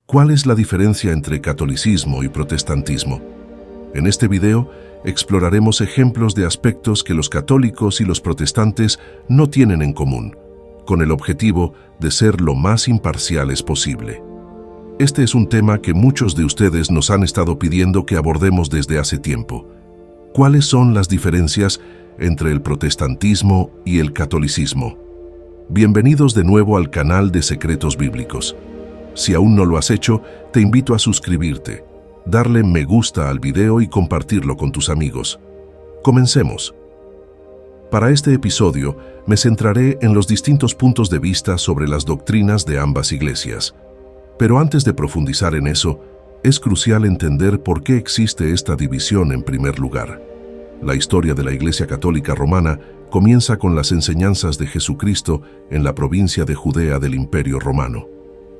¿Cuál es la diferencia entre catolicismo y protestantismo? En este video exploraremos ejemplos de aspectos que los católicos y los protestantes no tienen en común, con el objetivo de ser lo más imparciales posible. Este es un tema que muchos de ustedes nos han estado pidiendo que abordemos desde hace tiempo. ¿Cuáles son las diferencias entre el protestantismo y el catolicismo? Bienvenidos de nuevo al canal de Secretos Bíblicos. Si aún no lo has hecho, te invito a suscribirte, darle me gusta al video y compartirlo con tus amigos. Comencemos. Para este episodio, me centraré en los distintos puntos de vista sobre las doctrinas de ambas iglesias. Pero antes de profundizar en eso, es crucial entender por qué existe esta división en primer lugar. La historia de la Iglesia Católica Romana comienza con las enseñanzas de Jesucristo en la provincia de Judea del Imperio Romano.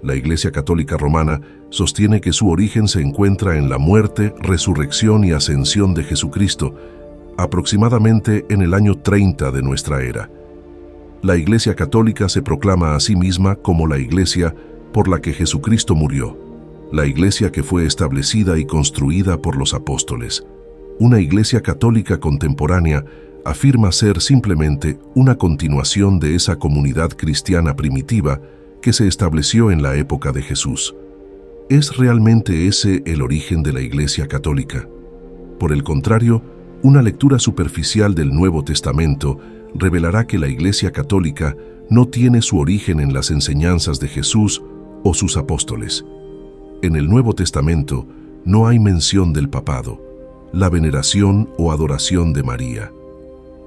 La Iglesia Católica Romana sostiene que su origen se encuentra en la muerte, resurrección y ascensión de Jesucristo, aproximadamente en el año 30 de nuestra era. La Iglesia Católica se proclama a sí misma como la Iglesia por la que Jesucristo murió, la Iglesia que fue establecida y construida por los apóstoles. Una Iglesia Católica contemporánea afirma ser simplemente una continuación de esa comunidad cristiana primitiva que se estableció en la época de Jesús. ¿Es realmente ese el origen de la Iglesia Católica? Por el contrario, una lectura superficial del Nuevo Testamento revelará que la Iglesia Católica no tiene su origen en las enseñanzas de Jesús o sus apóstoles. En el Nuevo Testamento no hay mención del papado, la veneración o adoración de María.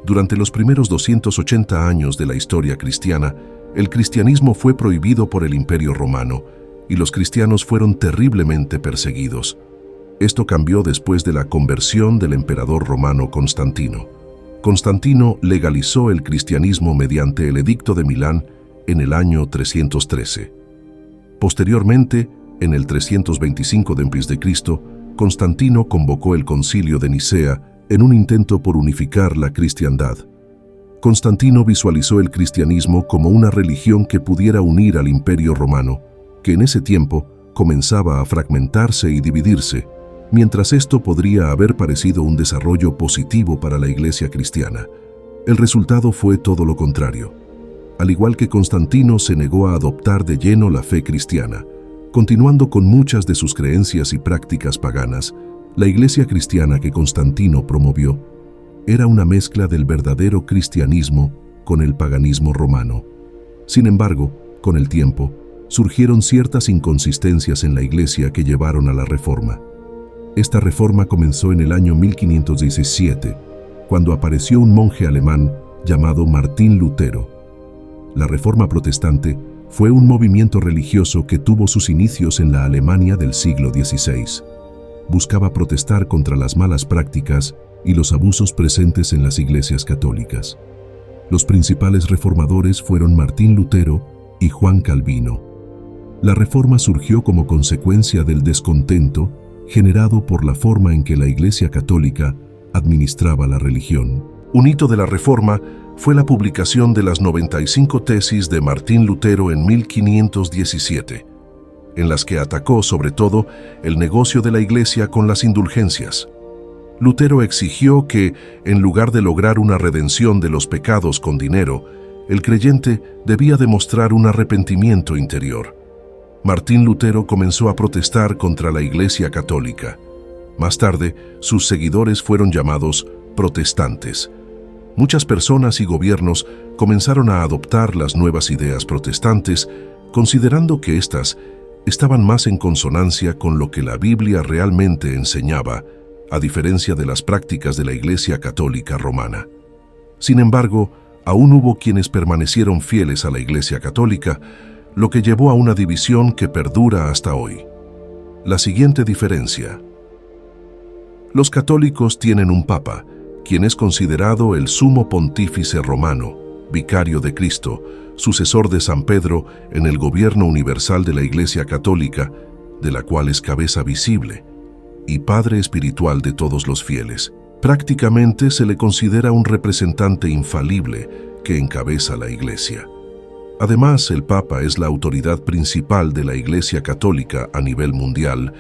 Durante los primeros 280 años de la historia cristiana, el cristianismo fue prohibido por el Imperio Romano y los cristianos fueron terriblemente perseguidos. Esto cambió después de la conversión del emperador romano Constantino. Constantino legalizó el cristianismo mediante el Edicto de Milán en el año 313. Posteriormente, en el 325 d.C., Constantino convocó el Concilio de Nicea en un intento por unificar la cristiandad. Constantino visualizó el cristianismo como una religión que pudiera unir al Imperio Romano, que en ese tiempo comenzaba a fragmentarse y dividirse, mientras esto podría haber parecido un desarrollo positivo para la Iglesia cristiana. El resultado fue todo lo contrario. Al igual que Constantino se negó a adoptar de lleno la fe cristiana, continuando con muchas de sus creencias y prácticas paganas, la Iglesia cristiana que Constantino promovió era una mezcla del verdadero cristianismo con el paganismo romano. Sin embargo, con el tiempo, surgieron ciertas inconsistencias en la Iglesia que llevaron a la Reforma. Esta reforma comenzó en el año 1517, cuando apareció un monje alemán llamado Martín Lutero. La Reforma protestante fue un movimiento religioso que tuvo sus inicios en la Alemania del siglo XVI. Buscaba protestar contra las malas prácticas y los abusos presentes en las iglesias católicas. Los principales reformadores fueron Martín Lutero y Juan Calvino. La Reforma surgió como consecuencia del descontento generado por la forma en que la Iglesia Católica administraba la religión. Un hito de la Reforma fue la publicación de las 95 tesis de Martín Lutero en 1517, en las que atacó sobre todo el negocio de la Iglesia con las indulgencias. Lutero exigió que, en lugar de lograr una redención de los pecados con dinero, el creyente debía demostrar un arrepentimiento interior. Martín Lutero comenzó a protestar contra la Iglesia Católica. Más tarde, sus seguidores fueron llamados protestantes. Muchas personas y gobiernos comenzaron a adoptar las nuevas ideas protestantes, considerando que éstas estaban más en consonancia con lo que la Biblia realmente enseñaba, a diferencia de las prácticas de la Iglesia Católica Romana. Sin embargo, aún hubo quienes permanecieron fieles a la Iglesia Católica, lo que llevó a una división que perdura hasta hoy. La siguiente diferencia. Los católicos tienen un papa, quien es considerado el sumo pontífice romano, vicario de Cristo, sucesor de San Pedro en el gobierno universal de la Iglesia Católica, de la cual es cabeza visible, y padre espiritual de todos los fieles. Prácticamente se le considera un representante infalible que encabeza la Iglesia. Además, el Papa es la autoridad principal de la Iglesia Católica a nivel mundial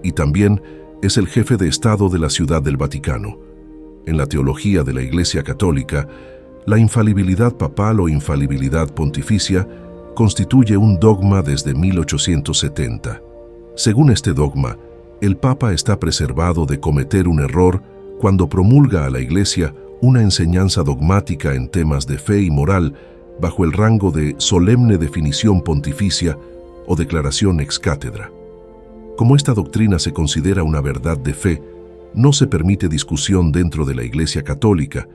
y también es el jefe de Estado de la Ciudad del Vaticano. En la teología de la Iglesia Católica, la infalibilidad papal o infalibilidad pontificia constituye un dogma desde 1870. Según este dogma, el Papa está preservado de cometer un error cuando promulga a la Iglesia una enseñanza dogmática en temas de fe y moral bajo el rango de solemne definición pontificia o declaración ex cátedra. Como esta doctrina se considera una verdad de fe, no se permite discusión dentro de la Iglesia Católica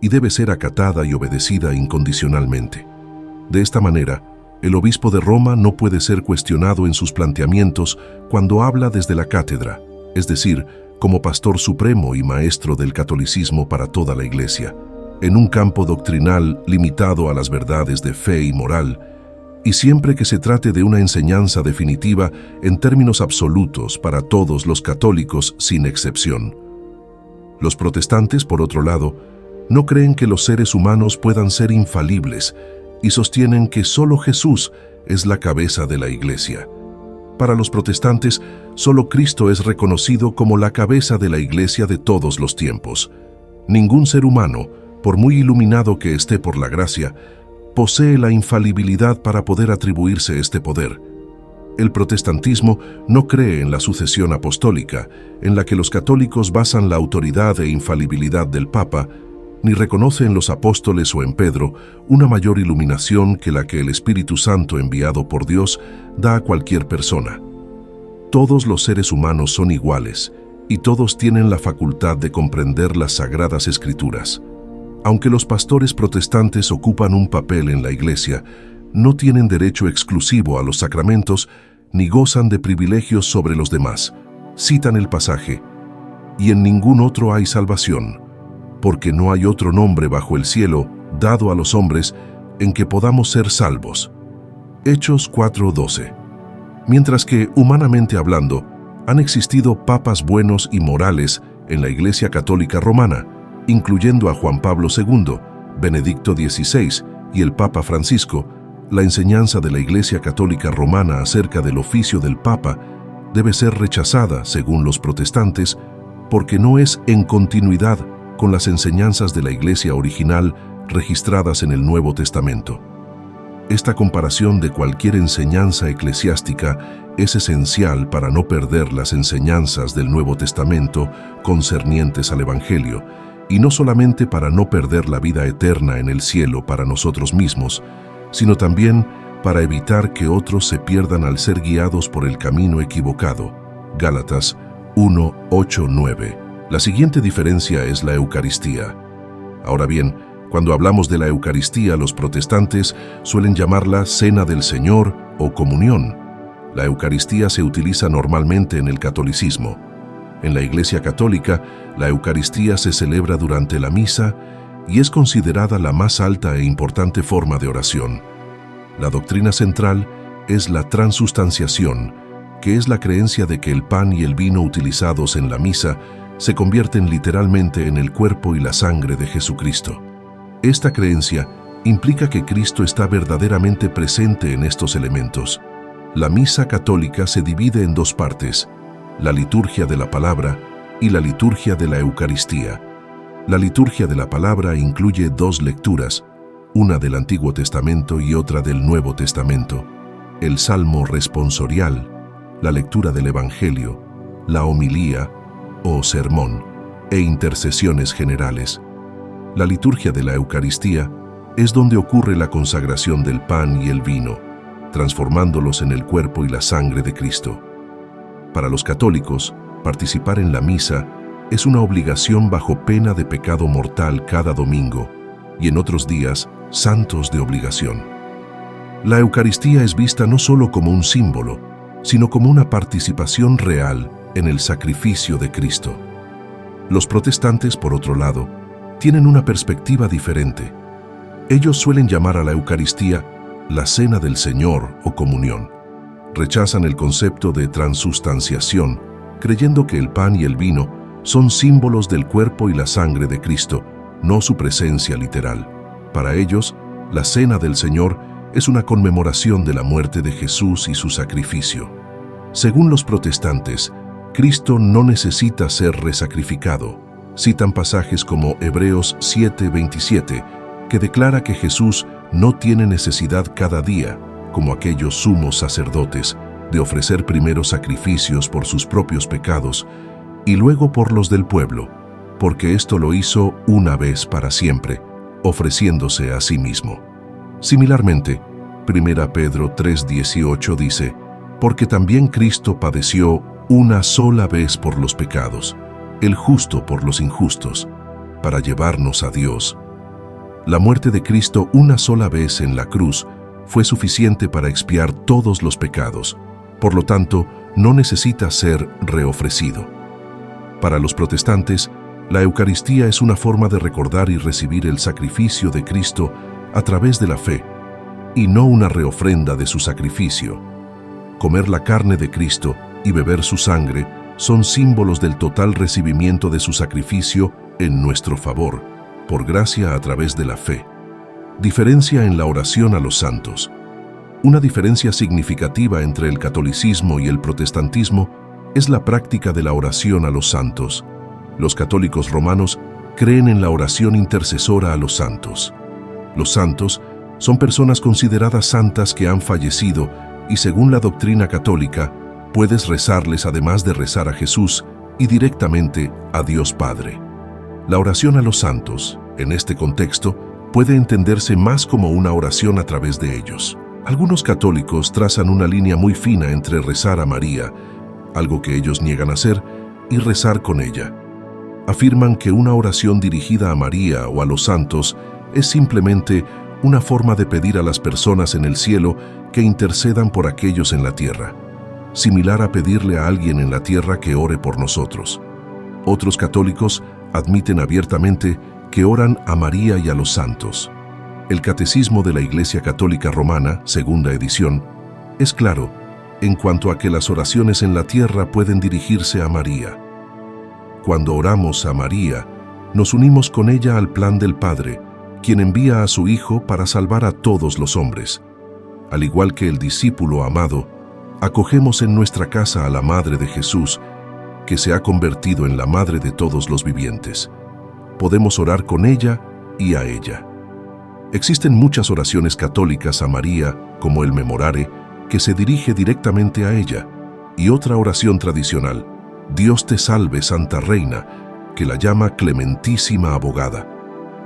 y debe ser acatada y obedecida incondicionalmente. De esta manera, el obispo de Roma no puede ser cuestionado en sus planteamientos cuando habla desde la cátedra, es decir, como pastor supremo y maestro del catolicismo para toda la Iglesia, en un campo doctrinal limitado a las verdades de fe y moral, y siempre que se trate de una enseñanza definitiva en términos absolutos para todos los católicos sin excepción. Los protestantes, por otro lado, no creen que los seres humanos puedan ser infalibles y sostienen que solo Jesús es la cabeza de la Iglesia. Para los protestantes, solo Cristo es reconocido como la cabeza de la Iglesia de todos los tiempos. Ningún ser humano, por muy iluminado que esté por la gracia, posee la infalibilidad para poder atribuirse este poder. El protestantismo no cree en la sucesión apostólica, en la que los católicos basan la autoridad e infalibilidad del Papa, ni reconoce en los apóstoles o en Pedro una mayor iluminación que la que el Espíritu Santo enviado por Dios da a cualquier persona. Todos los seres humanos son iguales y todos tienen la facultad de comprender las Sagradas Escrituras. Aunque los pastores protestantes ocupan un papel en la Iglesia, no tienen derecho exclusivo a los sacramentos ni gozan de privilegios sobre los demás. Citan el pasaje: «Y en ningún otro hay salvación, porque no hay otro nombre bajo el cielo dado a los hombres en que podamos ser salvos». Hechos 4:12. Mientras que, humanamente hablando, han existido papas buenos y morales en la Iglesia Católica Romana, incluyendo a Juan Pablo II, Benedicto XVI y el Papa Francisco, la enseñanza de la Iglesia Católica Romana acerca del oficio del Papa debe ser rechazada, según los protestantes, porque no es en continuidad con las enseñanzas de la Iglesia original registradas en el Nuevo Testamento. Esta comparación de cualquier enseñanza eclesiástica es esencial para no perder las enseñanzas del Nuevo Testamento concernientes al Evangelio, y no solamente para no perder la vida eterna en el cielo para nosotros mismos, sino también para evitar que otros se pierdan al ser guiados por el camino equivocado. Gálatas 1:8-9. La siguiente diferencia es la Eucaristía. Ahora bien, cuando hablamos de la Eucaristía, los protestantes suelen llamarla Cena del Señor o Comunión. La Eucaristía se utiliza normalmente en el catolicismo. En la Iglesia Católica, la Eucaristía se celebra durante la misa y es considerada la más alta e importante forma de oración. La doctrina central es la transustanciación, que es la creencia de que el pan y el vino utilizados en la misa se convierten literalmente en el cuerpo y la sangre de Jesucristo. Esta creencia implica que Cristo está verdaderamente presente en estos elementos. La misa católica se divide en dos partes: la liturgia de la palabra y la liturgia de la Eucaristía. La liturgia de la palabra incluye dos lecturas, una del Antiguo Testamento y otra del Nuevo Testamento, el Salmo responsorial, la lectura del Evangelio, la homilía o sermón e intercesiones generales. La liturgia de la Eucaristía es donde ocurre la consagración del pan y el vino, transformándolos en el cuerpo y la sangre de Cristo. Para los católicos, participar en la misa es una obligación bajo pena de pecado mortal cada domingo y en otros días santos de obligación. La Eucaristía es vista no solo como un símbolo, sino como una participación real en el sacrificio de Cristo. Los protestantes, por otro lado, tienen una perspectiva diferente. Ellos suelen llamar a la Eucaristía la Cena del Señor o Comunión. Rechazan el concepto de transustanciación, creyendo que el pan y el vino son símbolos del cuerpo y la sangre de Cristo, no su presencia literal. Para ellos, la Cena del Señor es una conmemoración de la muerte de Jesús y su sacrificio. Según los protestantes, Cristo no necesita ser resacrificado. Citan pasajes como Hebreos 7:27, que declara que Jesús no tiene necesidad cada día, como aquellos sumos sacerdotes, de ofrecer primero sacrificios por sus propios pecados y luego por los del pueblo, porque esto lo hizo una vez para siempre, ofreciéndose a sí mismo. Similarmente, 1 Pedro 3:18 dice, porque también Cristo padeció una sola vez por los pecados, el justo por los injustos, para llevarnos a Dios. La muerte de Cristo una sola vez en la cruz fue suficiente para expiar todos los pecados, por lo tanto, no necesita ser reofrecido. Para los protestantes, la Eucaristía es una forma de recordar y recibir el sacrificio de Cristo a través de la fe, y no una reofrenda de su sacrificio. Comer la carne de Cristo y beber su sangre son símbolos del total recibimiento de su sacrificio en nuestro favor, por gracia a través de la fe. Diferencia en la oración a los santos. Una diferencia significativa entre el catolicismo y el protestantismo es la práctica de la oración a los santos. Los católicos romanos creen en la oración intercesora a los santos. Los santos son personas consideradas santas que han fallecido y, según la doctrina católica, puedes rezarles además de rezar a Jesús y directamente a Dios Padre. La oración a los santos, en este contexto, puede entenderse más como una oración a través de ellos. Algunos católicos trazan una línea muy fina entre rezar a María, algo que ellos niegan hacer, y rezar con ella. Afirman que una oración dirigida a María o a los santos es simplemente una forma de pedir a las personas en el cielo que intercedan por aquellos en la tierra, similar a pedirle a alguien en la tierra que ore por nosotros. Otros católicos admiten abiertamente que oran a María y a los santos. El Catecismo de la Iglesia Católica Romana, segunda edición, es claro en cuanto a que las oraciones en la tierra pueden dirigirse a María. Cuando oramos a María, nos unimos con ella al plan del Padre, quien envía a su Hijo para salvar a todos los hombres. Al igual que el discípulo amado, acogemos en nuestra casa a la Madre de Jesús, que se ha convertido en la Madre de todos los vivientes. Podemos orar con ella y a ella. Existen muchas oraciones católicas a María, como el Memorare, que se dirige directamente a ella, y otra oración tradicional, Dios te salve, Santa Reina, que la llama Clementísima Abogada.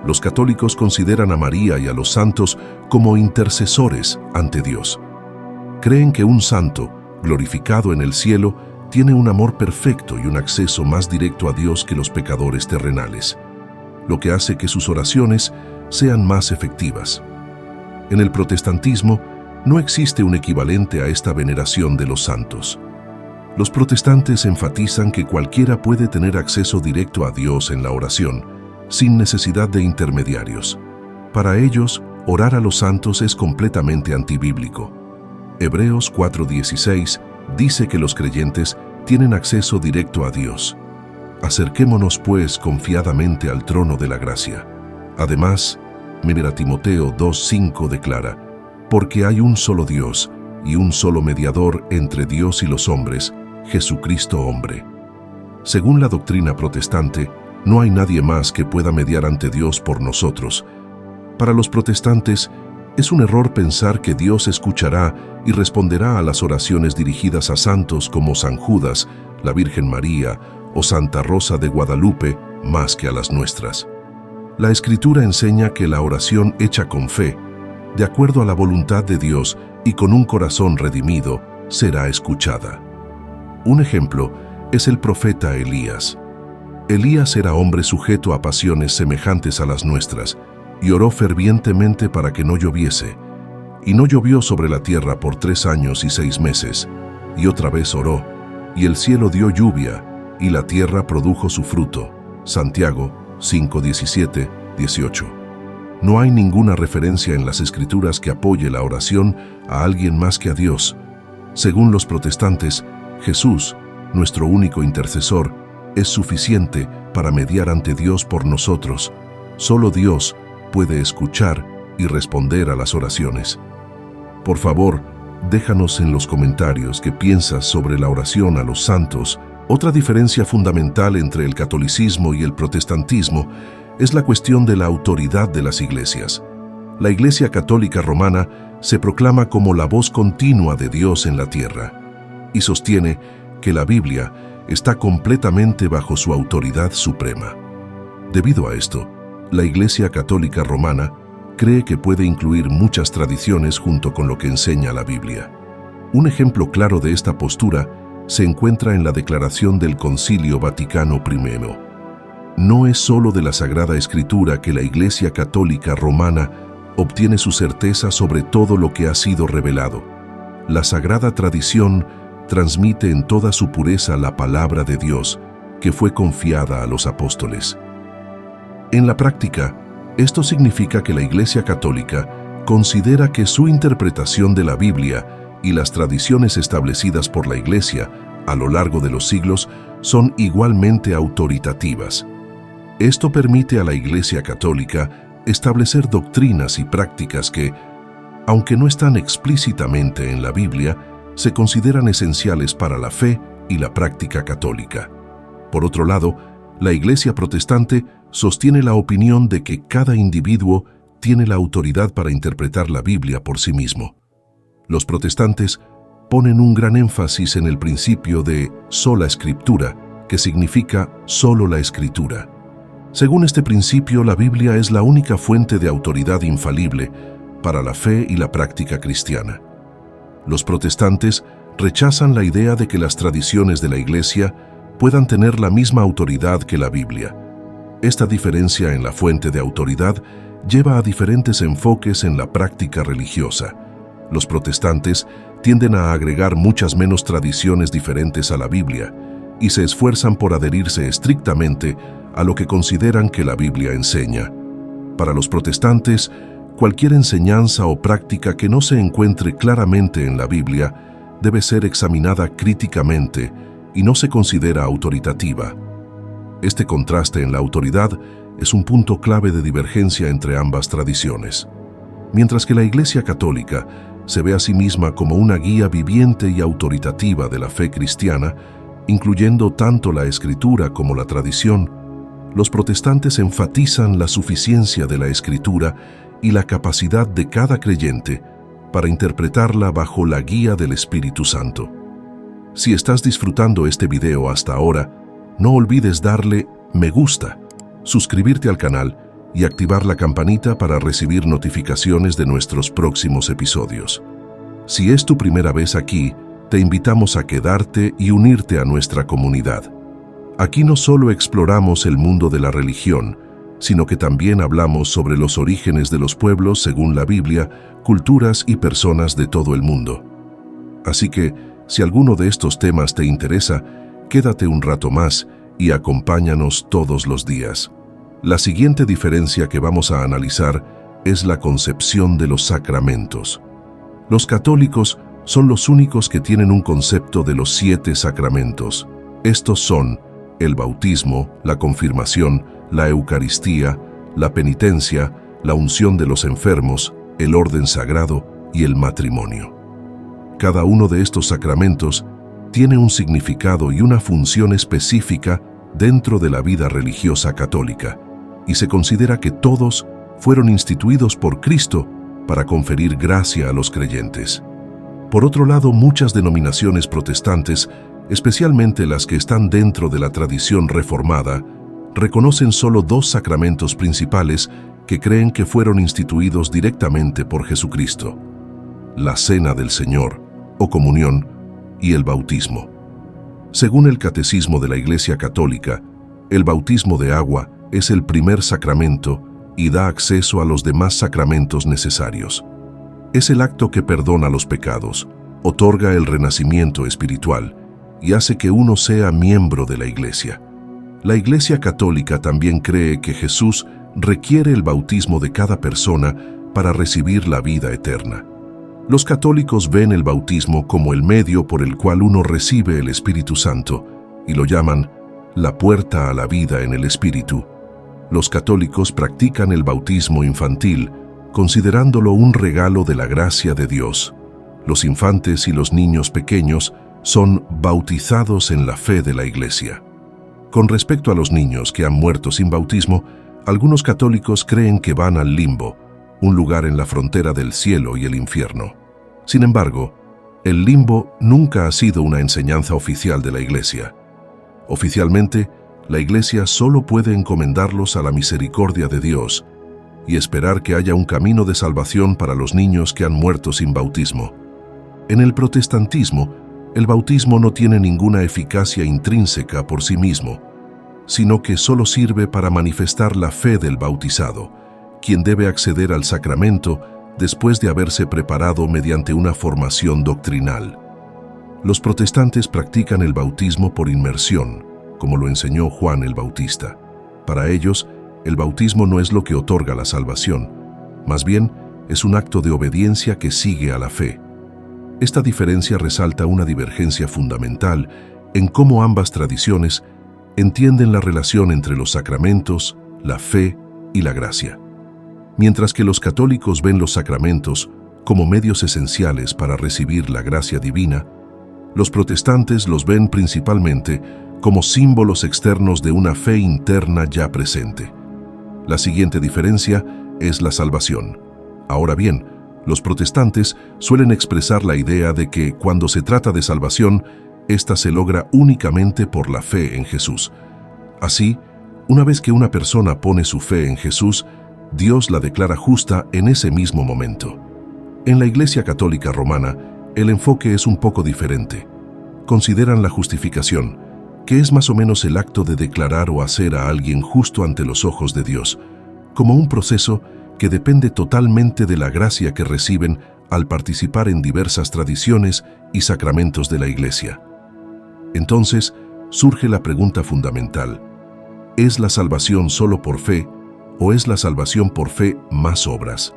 Los católicos consideran a María y a los santos como intercesores ante Dios. Creen que un santo, glorificado en el cielo, tiene un amor perfecto y un acceso más directo a Dios que los pecadores terrenales, lo que hace que sus oraciones sean más efectivas. En el protestantismo no existe un equivalente a esta veneración de los santos. Los protestantes enfatizan que cualquiera puede tener acceso directo a Dios en la oración, sin necesidad de intermediarios. Para ellos, orar a los santos es completamente antibíblico. Hebreos 4:16 dice que los creyentes tienen acceso directo a Dios. Acerquémonos pues confiadamente al trono de la gracia. Además, 1 Timoteo 2:5 declara, porque hay un solo Dios y un solo mediador entre Dios y los hombres, Jesucristo hombre. Según la doctrina protestante, no hay nadie más que pueda mediar ante Dios por nosotros. Para los protestantes, es un error pensar que Dios escuchará y responderá a las oraciones dirigidas a santos como San Judas, la Virgen María o Santa Rosa de Guadalupe más que a las nuestras. La Escritura enseña que la oración hecha con fe, de acuerdo a la voluntad de Dios y con un corazón redimido, será escuchada. Un ejemplo es el profeta Elías. Elías era hombre sujeto a pasiones semejantes a las nuestras y oró fervientemente para que no lloviese. Y no llovió sobre la tierra por 3 años y 6 meses. Y otra vez oró, y el cielo dio lluvia, y la tierra produjo su fruto. Santiago 5:17, 18. No hay ninguna referencia en las Escrituras que apoye la oración a alguien más que a Dios. Según los protestantes, Jesús, nuestro único intercesor, es suficiente para mediar ante Dios por nosotros. Solo Dios puede escuchar y responder a las oraciones. Por favor, déjanos en los comentarios qué piensas sobre la oración a los santos. Otra diferencia fundamental entre el catolicismo y el protestantismo es la cuestión de la autoridad de las iglesias. La Iglesia Católica Romana se proclama como la voz continua de Dios en la tierra y sostiene que la Biblia está completamente bajo su autoridad suprema. Debido a esto, la Iglesia Católica Romana cree que puede incluir muchas tradiciones junto con lo que enseña la Biblia. Un ejemplo claro de esta postura se encuentra en la declaración del Concilio Vaticano I. No es solo de la Sagrada Escritura que la Iglesia Católica Romana obtiene su certeza sobre todo lo que ha sido revelado. La Sagrada Tradición transmite en toda su pureza la palabra de Dios, que fue confiada a los apóstoles. En la práctica, esto significa que la Iglesia Católica considera que su interpretación de la Biblia y las tradiciones establecidas por la Iglesia a lo largo de los siglos son igualmente autoritativas. Esto permite a la Iglesia Católica establecer doctrinas y prácticas que, aunque no están explícitamente en la Biblia, se consideran esenciales para la fe y la práctica católica. Por otro lado, la Iglesia protestante sostiene la opinión de que cada individuo tiene la autoridad para interpretar la Biblia por sí mismo. Los protestantes ponen un gran énfasis en el principio de sola escritura, que significa solo la Escritura. Según este principio, la Biblia es la única fuente de autoridad infalible para la fe y la práctica cristiana. Los protestantes rechazan la idea de que las tradiciones de la Iglesia puedan tener la misma autoridad que la Biblia. Esta diferencia en la fuente de autoridad lleva a diferentes enfoques en la práctica religiosa. Los protestantes tienden a agregar muchas menos tradiciones diferentes a la Biblia y se esfuerzan por adherirse estrictamente a lo que consideran que la Biblia enseña. Para los protestantes, cualquier enseñanza o práctica que no se encuentre claramente en la Biblia debe ser examinada críticamente y no se considera autoritativa. Este contraste en la autoridad es un punto clave de divergencia entre ambas tradiciones. Mientras que la Iglesia Católica se ve a sí misma como una guía viviente y autoritativa de la fe cristiana, incluyendo tanto la Escritura como la tradición, los protestantes enfatizan la suficiencia de la Escritura y la capacidad de cada creyente para interpretarla bajo la guía del Espíritu Santo. Si estás disfrutando este video hasta ahora, no olvides darle me gusta, suscribirte al canal y activar la campanita para recibir notificaciones de nuestros próximos episodios. Si es tu primera vez aquí, te invitamos a quedarte y unirte a nuestra comunidad. Aquí no solo exploramos el mundo de la religión, sino que también hablamos sobre los orígenes de los pueblos según la Biblia, culturas y personas de todo el mundo. Así que, si alguno de estos temas te interesa, quédate un rato más y acompáñanos todos los días. La siguiente diferencia que vamos a analizar es la concepción de los sacramentos. Los católicos son los únicos que tienen un concepto de los 7 sacramentos. Estos son el bautismo, la confirmación, la Eucaristía, la penitencia, la unción de los enfermos, el orden sagrado y el matrimonio. Cada uno de estos sacramentos tiene un significado y una función específica dentro de la vida religiosa católica, y se considera que todos fueron instituidos por Cristo para conferir gracia a los creyentes. Por otro lado, muchas denominaciones protestantes, especialmente las que están dentro de la tradición reformada, reconocen solo 2 sacramentos principales que creen que fueron instituidos directamente por Jesucristo: la Cena del Señor, o comunión, y el bautismo. Según el Catecismo de la Iglesia Católica, el bautismo de agua es el primer sacramento y da acceso a los demás sacramentos necesarios. Es el acto que perdona los pecados, otorga el renacimiento espiritual y hace que uno sea miembro de la Iglesia. La Iglesia Católica también cree que Jesús requiere el bautismo de cada persona para recibir la vida eterna. Los católicos ven el bautismo como el medio por el cual uno recibe el Espíritu Santo y lo llaman la puerta a la vida en el Espíritu. Los católicos practican el bautismo infantil, considerándolo un regalo de la gracia de Dios. Los infantes y los niños pequeños son bautizados en la fe de la Iglesia. Con respecto a los niños que han muerto sin bautismo, algunos católicos creen que van al limbo, un lugar en la frontera del cielo y el infierno. Sin embargo, el limbo nunca ha sido una enseñanza oficial de la Iglesia. Oficialmente, la Iglesia solo puede encomendarlos a la misericordia de Dios y esperar que haya un camino de salvación para los niños que han muerto sin bautismo. En el protestantismo, el bautismo no tiene ninguna eficacia intrínseca por sí mismo, sino que solo sirve para manifestar la fe del bautizado, quien debe acceder al sacramento después de haberse preparado mediante una formación doctrinal. Los protestantes practican el bautismo por inmersión, como lo enseñó Juan el Bautista. Para ellos, el bautismo no es lo que otorga la salvación, más bien es un acto de obediencia que sigue a la fe. Esta diferencia resalta una divergencia fundamental en cómo ambas tradiciones entienden la relación entre los sacramentos, la fe y la gracia. Mientras que los católicos ven los sacramentos como medios esenciales para recibir la gracia divina, los protestantes los ven principalmente como símbolos externos de una fe interna ya presente. La siguiente diferencia es la salvación. Ahora bien, los protestantes suelen expresar la idea de que cuando se trata de salvación, esta se logra únicamente por la fe en Jesús. Así, una vez que una persona pone su fe en Jesús, Dios la declara justa en ese mismo momento. En la Iglesia Católica Romana, el enfoque es un poco diferente. Consideran la justificación, que es más o menos el acto de declarar o hacer a alguien justo ante los ojos de Dios, como un proceso que depende totalmente de la gracia que reciben al participar en diversas tradiciones y sacramentos de la Iglesia. Entonces, surge la pregunta fundamental: ¿es la salvación solo por fe o es la salvación por fe más obras?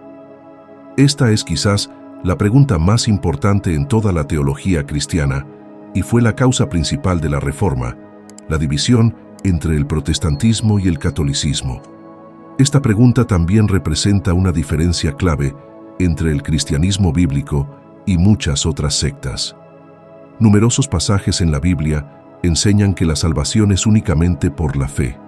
Esta es quizás la pregunta más importante en toda la teología cristiana y fue la causa principal de la Reforma, la división entre el protestantismo y el catolicismo. Esta pregunta también representa una diferencia clave entre el cristianismo bíblico y muchas otras sectas. Numerosos pasajes en la Biblia enseñan que la salvación es únicamente por la fe,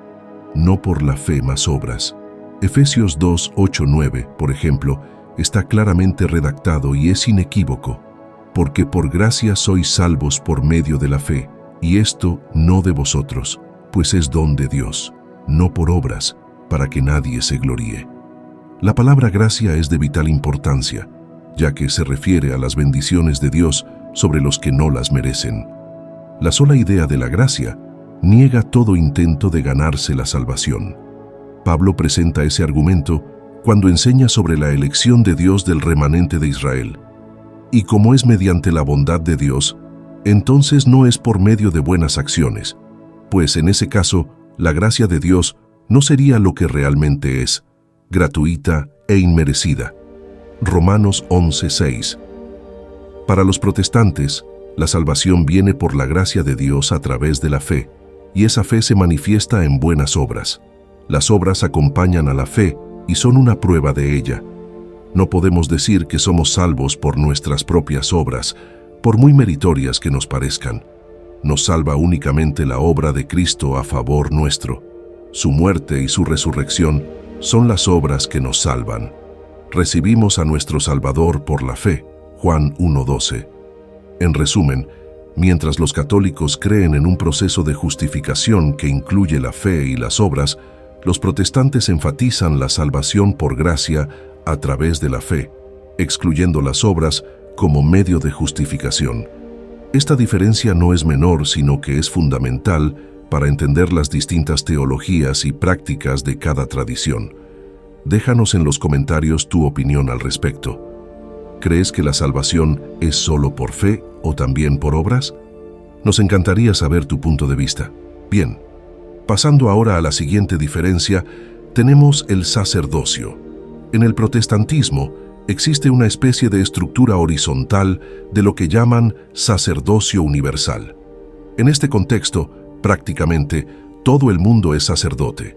no por la fe más obras. Efesios 2, 8, 9, por ejemplo, está claramente redactado y es inequívoco, porque por gracia sois salvos por medio de la fe, y esto no de vosotros, pues es don de Dios, no por obras, para que nadie se gloríe. La palabra gracia es de vital importancia, ya que se refiere a las bendiciones de Dios sobre los que no las merecen. La sola idea de la gracia niega todo intento de ganarse la salvación. Pablo presenta ese argumento cuando enseña sobre la elección de Dios del remanente de Israel. Y como es mediante la bondad de Dios, entonces no es por medio de buenas acciones, pues en ese caso, la gracia de Dios no sería lo que realmente es, gratuita e inmerecida. Romanos 11:6. Para los protestantes, la salvación viene por la gracia de Dios a través de la fe, y esa fe se manifiesta en buenas obras. Las obras acompañan a la fe y son una prueba de ella. No podemos decir que somos salvos por nuestras propias obras, por muy meritorias que nos parezcan. Nos salva únicamente la obra de Cristo a favor nuestro. Su muerte y su resurrección son las obras que nos salvan. Recibimos a nuestro Salvador por la fe. Juan 1:12. En resumen, mientras los católicos creen en un proceso de justificación que incluye la fe y las obras, los protestantes enfatizan la salvación por gracia a través de la fe, excluyendo las obras como medio de justificación. Esta diferencia no es menor, sino que es fundamental para entender las distintas teologías y prácticas de cada tradición. Déjanos en los comentarios tu opinión al respecto. ¿Crees que la salvación es solo por fe o también por obras? Nos encantaría saber tu punto de vista. Bien, pasando ahora a la siguiente diferencia, tenemos el sacerdocio. En el protestantismo existe una especie de estructura horizontal de lo que llaman sacerdocio universal. En este contexto, prácticamente todo el mundo es sacerdote.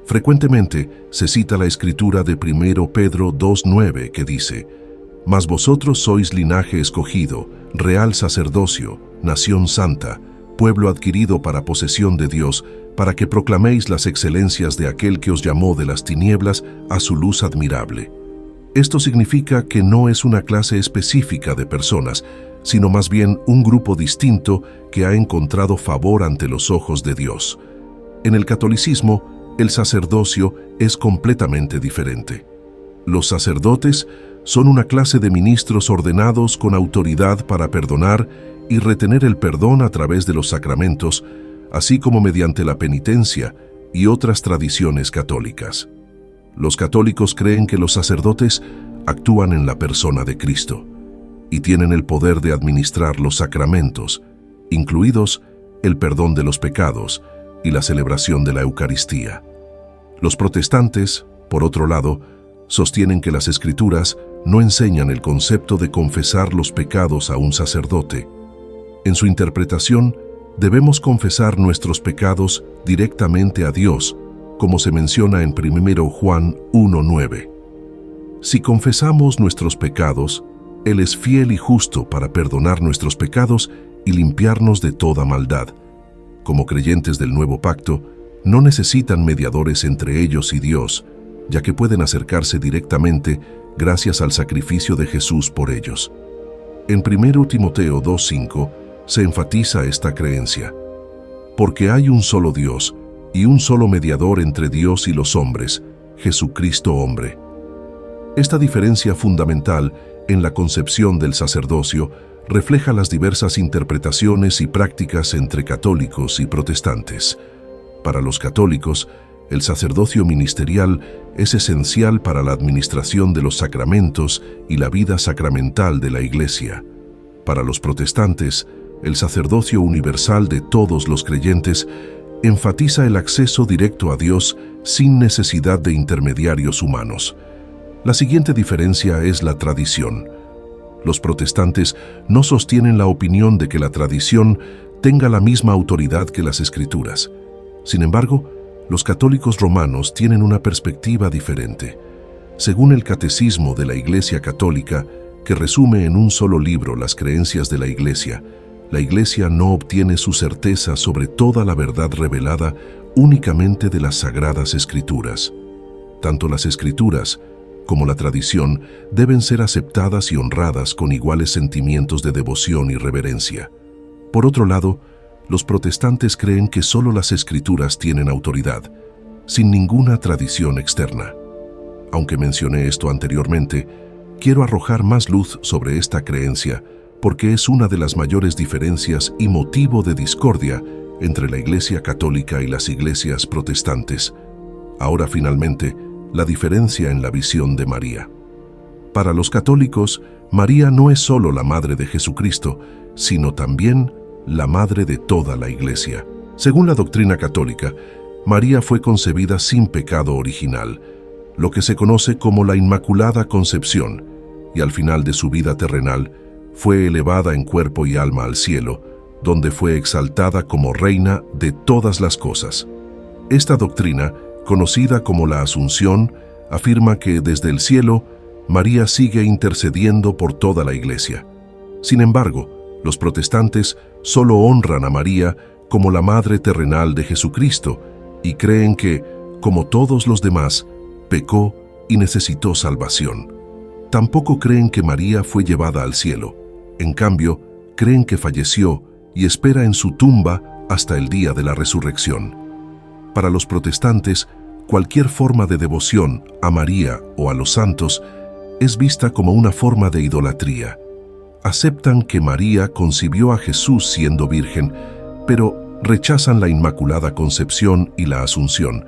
Frecuentemente se cita la escritura de 1 Pedro 2:9 que dice: Mas vosotros sois linaje escogido, real sacerdocio, nación santa, pueblo adquirido para posesión de Dios, para que proclaméis las excelencias de aquel que os llamó de las tinieblas a su luz admirable. Esto significa que no es una clase específica de personas, sino más bien un grupo distinto que ha encontrado favor ante los ojos de Dios. En el catolicismo, el sacerdocio es completamente diferente. Los sacerdotes son una clase de ministros ordenados con autoridad para perdonar y retener el perdón a través de los sacramentos, así como mediante la penitencia y otras tradiciones católicas. Los católicos creen que los sacerdotes actúan en la persona de Cristo y tienen el poder de administrar los sacramentos, incluidos el perdón de los pecados y la celebración de la Eucaristía. Los protestantes, por otro lado, sostienen que las Escrituras no enseñan el concepto de confesar los pecados a un sacerdote. En su interpretación, debemos confesar nuestros pecados directamente a Dios, como se menciona en 1 Juan 1:9. Si confesamos nuestros pecados, Él es fiel y justo para perdonar nuestros pecados y limpiarnos de toda maldad. Como creyentes del Nuevo Pacto, no necesitan mediadores entre ellos y Dios, ya que pueden acercarse directamente gracias al sacrificio de Jesús por ellos. En 1 Timoteo 2:5 se enfatiza esta creencia. Porque hay un solo Dios y un solo mediador entre Dios y los hombres, Jesucristo hombre. Esta diferencia fundamental en la concepción del sacerdocio refleja las diversas interpretaciones y prácticas entre católicos y protestantes. Para los católicos, el sacerdocio ministerial es esencial para la administración de los sacramentos y la vida sacramental de la Iglesia. Para los protestantes, el sacerdocio universal de todos los creyentes enfatiza el acceso directo a Dios sin necesidad de intermediarios humanos. La siguiente diferencia es la tradición. Los protestantes no sostienen la opinión de que la tradición tenga la misma autoridad que las Escrituras. Sin embargo, los católicos romanos tienen una perspectiva diferente. Según el Catecismo de la Iglesia Católica, que resume en un solo libro las creencias de la Iglesia no obtiene su certeza sobre toda la verdad revelada únicamente de las Sagradas Escrituras. Tanto las Escrituras como la tradición deben ser aceptadas y honradas con iguales sentimientos de devoción y reverencia. Por otro lado, los protestantes creen que solo las Escrituras tienen autoridad, sin ninguna tradición externa. Aunque mencioné esto anteriormente, quiero arrojar más luz sobre esta creencia porque es una de las mayores diferencias y motivo de discordia entre la Iglesia Católica y las iglesias protestantes. Ahora finalmente, la diferencia en la visión de María. Para los católicos, María no es solo la madre de Jesucristo, sino también la madre de toda la Iglesia. Según la doctrina católica, María fue concebida sin pecado original, lo que se conoce como la Inmaculada Concepción, y al final de su vida terrenal, fue elevada en cuerpo y alma al cielo, donde fue exaltada como reina de todas las cosas. Esta doctrina, conocida como la Asunción, afirma que desde el cielo, María sigue intercediendo por toda la Iglesia. Sin embargo, los protestantes solo honran a María como la madre terrenal de Jesucristo y creen que, como todos los demás, pecó y necesitó salvación. Tampoco creen que María fue llevada al cielo. En cambio, creen que falleció y espera en su tumba hasta el día de la resurrección. Para los protestantes, cualquier forma de devoción a María o a los santos es vista como una forma de idolatría. Aceptan que María concibió a Jesús siendo virgen, pero rechazan la Inmaculada Concepción y la Asunción,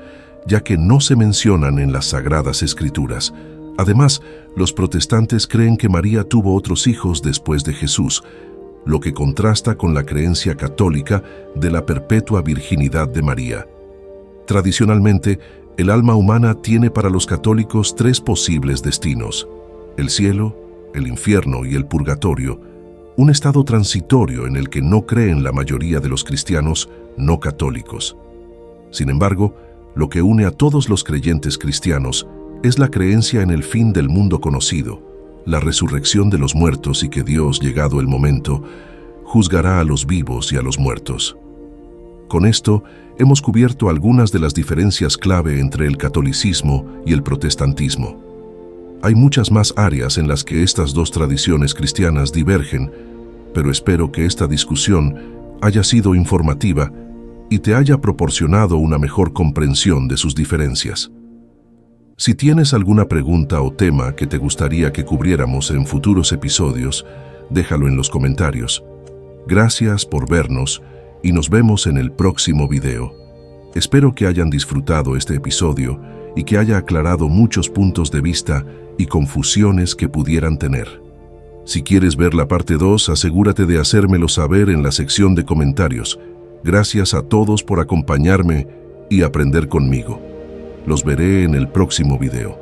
ya que no se mencionan en las Sagradas Escrituras. Además, los protestantes creen que María tuvo otros hijos después de Jesús, lo que contrasta con la creencia católica de la perpetua virginidad de María. Tradicionalmente, el alma humana tiene para los católicos tres posibles destinos: el cielo, el infierno y el purgatorio, un estado transitorio en el que no creen la mayoría de los cristianos no católicos. Sin embargo, lo que une a todos los creyentes cristianos es la creencia en el fin del mundo conocido, la resurrección de los muertos y que Dios, llegado el momento, juzgará a los vivos y a los muertos. Con esto, hemos cubierto algunas de las diferencias clave entre el catolicismo y el protestantismo. Hay muchas más áreas en las que estas dos tradiciones cristianas divergen, pero espero que esta discusión haya sido informativa y te haya proporcionado una mejor comprensión de sus diferencias. Si tienes alguna pregunta o tema que te gustaría que cubriéramos en futuros episodios, déjalo en los comentarios. Gracias por vernos y nos vemos en el próximo video. Espero que hayan disfrutado este episodio y que haya aclarado muchos puntos de vista y confusiones que pudieran tener. Si quieres ver la parte 2, asegúrate de hacérmelo saber en la sección de comentarios. Gracias a todos por acompañarme y aprender conmigo. Los veré en el próximo video.